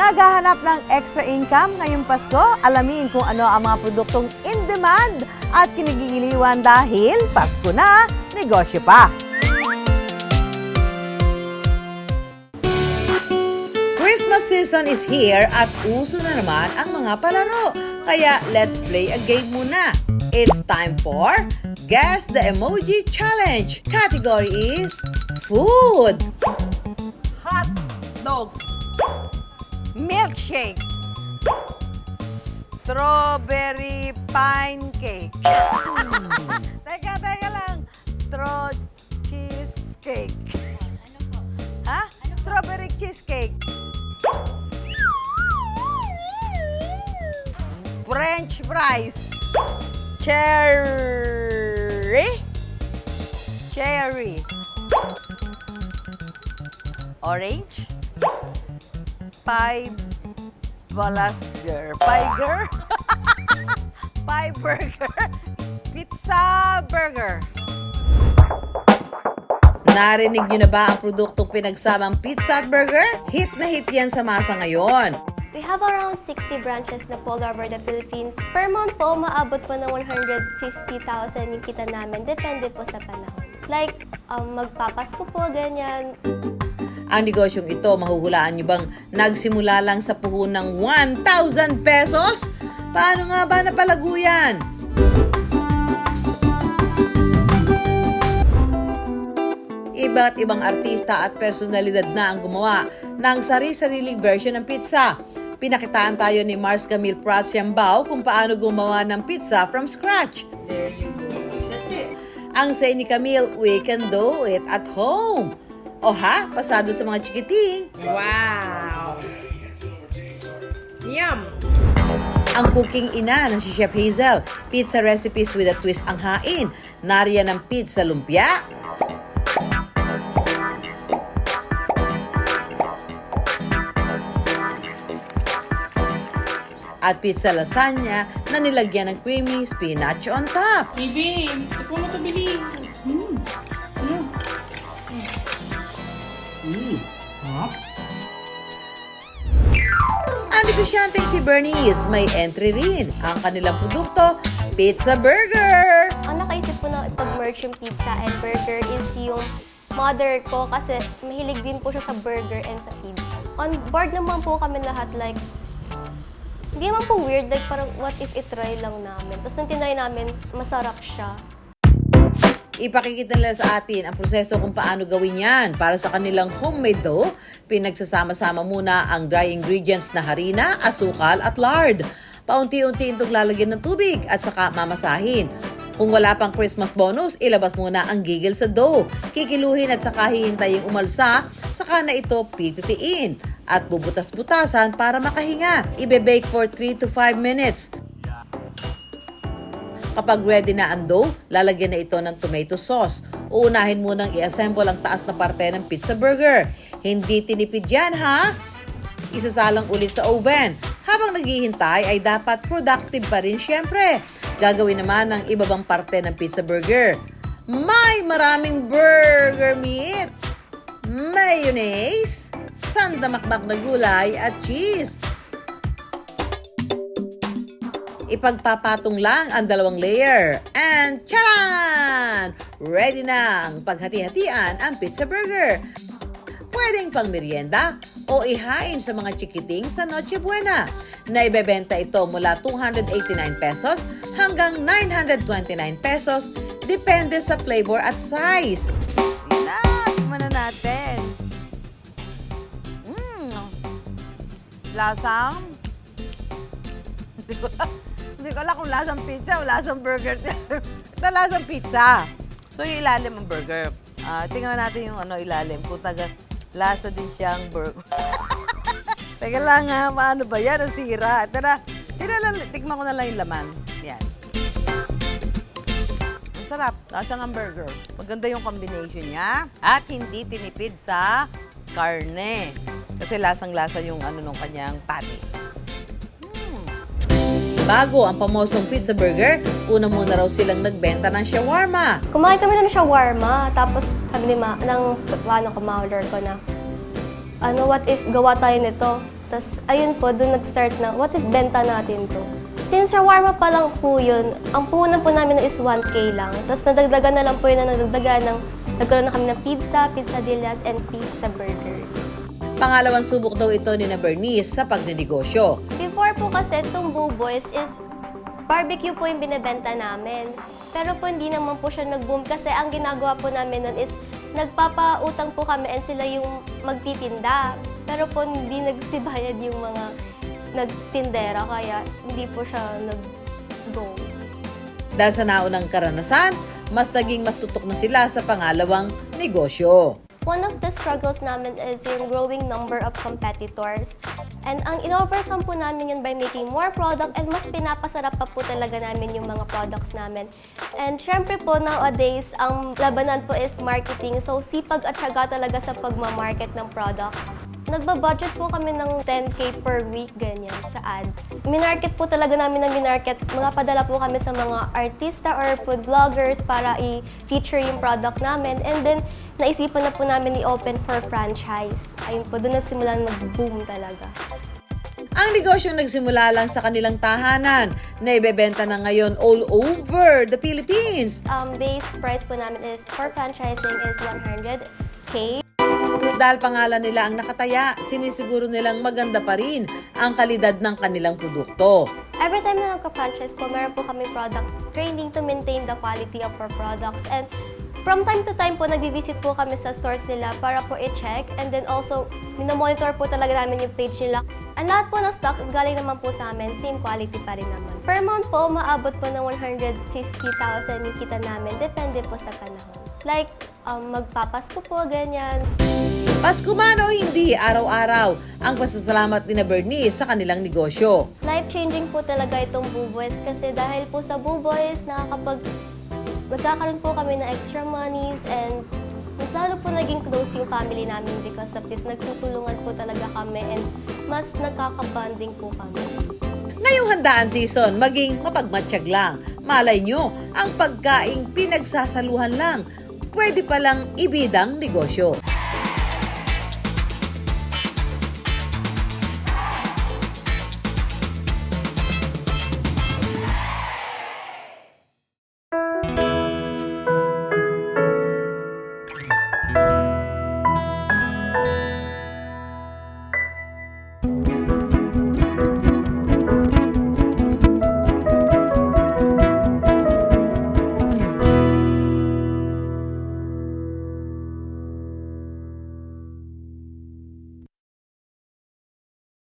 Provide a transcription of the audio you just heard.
Naghahanap ng extra income ngayong Pasko? Alamin kung ano ang mga produktong in demand at kinagigiliwan dahil Pasko na, negosyo pa. Christmas season is here at uso na naman ang mga palaro. Kaya let's play a game muna. It's time for Guess the Emoji Challenge. Category is food. Hot dog. Milkshake. Strawberry pancake. Teka lang. Straw cheesecake. Ha? Strawberry cheesecake. French fries. Cherry. Orange. Pie burger. Pie burger. Pizza burger. Narinig niyo na ba ang produktong pinagsamang pizza at burger? Hit na hit yan sa masa ngayon. We have around 60 branches na all over the Philippines. Per month po, maabot po na 150,000 yung kita namin. Depende po sa panahon. Like, magpapasko po, ganyan. Ang negosyong ito, mahuhulaan niyo bang nagsimula lang sa puhunang 1,000 pesos? Paano nga ba napalago yan? Iba't ibang artista at personalidad na ang gumawa ng sari-sariling version ng pizza. Pinakitaan tayo ni Mars Camille Prats Yambao kung paano gumawa ng pizza from scratch. There you go. That's it. Ang say ni Camille, we can do it at home. O ha, pasado sa mga chikiting. Wow! Yum! Ang cooking ina ng si Chef Hazel, pizza recipes with a twist ang hain. Nariyan ang pizza lumpia. At pizza lasagna na nilagyan ng creamy spinach on top. Hey babe, ito mo ito bili. Hop. Ang negosyanteng si Bernice, may entry rin. Ang kanilang produkto, pizza burger. Ang nakaisip ko na ipag-merge yung pizza and burger is yung mother ko kasi mahilig din po siya sa burger and sa pizza. On board naman po kami lahat, like, hindi naman po weird, like parang what if itry lang namin. Tapos nung tinry namin, masarap siya. Ipakikita nila sa atin ang proseso kung paano gawin yan. Para sa kanilang homemade dough, pinagsasama-sama muna ang dry ingredients na harina, asukal at lard. Paunti-unti itong lalagyan ng tubig at saka mamasahin. Kung wala pang Christmas bonus, ilabas muna ang gigil sa dough. Kikiluhin at saka hihintaying umalsa, saka na ito pipipiin. At bubutas-butasan para makahinga. Ibe-bake for 3 to 5 minutes. Kapag ready na ang dough, lalagyan na ito ng tomato sauce. Uunahin munang i-assemble ang taas na parte ng pizza burger. Hindi tinipid yan, ha? Isasalang ulit sa oven. Habang naghihintay ay dapat productive pa rin syempre. Gagawin naman ang ibabang parte ng pizza burger. May maraming burger meat, mayonnaise, sandamakbak na gulay at cheese. Ipagpapatong lang ang dalawang layer. And charan! Ready na ang paghati-hatian ang pizza burger. Pwedeng pang merienda o ihain sa mga chikiting sa Noche Buena. Na ibebenta ito mula 289 pesos hanggang 929 pesos depende sa flavor at size. Tignan na natin. Lasang hindi ko alam kung lasang pizza o lasang burger. Ito lasang pizza. So, yung ilalim ng burger. Tingnan natin yung ilalim. Kung lasa din siyang burger. Teka lang ha, paano ba yan? Ang sira. Tara, tikman ko na lang yung laman. Yan. Ang sarap. Lasang hamburger. Maganda yung combination niya. At hindi tinipid sa karne. Kasi lasang-lasa yung nung kanyang patty. Bago ang pamosong pizza burger, una muna raw silang nagbenta ng shawarma. Kumain kami ng shawarma, tapos sabi ni ng mother ko na, what if gawa tayo nito? Tapos, ayun po, doon nag-start na, what if benta natin to? Since shawarma pa lang po yun, ang puhunan po namin is 1K lang. Tapos nadagdagan na lang po yun na nagkaroon na kami ng pizza, pizzadillas, and pizza burgers. Pangalawang subok daw ito ni na Bernice sa pagninegosyo. Before po kasi itong Buboys is barbecue po yung binibenta namin. Pero po hindi naman po siya nag-boom kasi ang ginagawa po namin nun is nagpapautang po kami and sila yung magtitinda. Pero po hindi nagsibayad yung mga nagtindera kaya hindi po siya nag-go. Dahil sa naunang karanasan, mas tutok na sila sa pangalawang negosyo. One of the struggles namin is yung growing number of competitors. And ang in-overcome po namin yun by making more product and mas pinapasarap pa po talaga namin yung mga products namin. And syempre po nowadays, ang labanan po is marketing. So sipag at syaga talaga sa pagmamarket ng products. Nagba-budget po kami ng 10K per week, ganyan, sa ads. Minarket po talaga namin ng minarket. Mga padala po kami sa mga artista or food vloggers para i-feature yung product namin. And then, naisipan na po namin i-open for franchise. Ayun po, doon na simulang nag-boom talaga. Ang negosyong nagsimula lang sa kanilang tahanan na ibebenta na ngayon all over the Philippines. Base price po namin is, for franchising is 100K. Dahil pangalan nila ang nakataya, sinisiguro nilang maganda pa rin ang kalidad ng kanilang produkto. Every time na nagka-franchise po, meron po kami product training to maintain the quality of our products. And from time to time po, nag-visit po kami sa stores nila para po i-check. And then also, minomonitor po talaga namin yung page nila. Ang lahat po ng stocks galing naman po sa amin, same quality pa rin naman. Per month po, maabot po ng 150,000 yung kita namin, depende po sa panahon. Like, magpapasko po, ganyan. Pasko man o hindi, araw-araw ang pasasalamat ni na Bernice sa kanilang negosyo. Life-changing po talaga itong Buboys kasi dahil po sa Buboys, nagkakaroon po kami ng extra monies and mas lalo po naging close yung family namin because of this. Nagtutulungan po talaga kami and mas nakaka-bonding po kami. Ngayong handaan season, maging mapagmatsyag lang. Malay nyo, ang pagkaing pinagsasaluhan lang, pwede palang ibidang negosyo.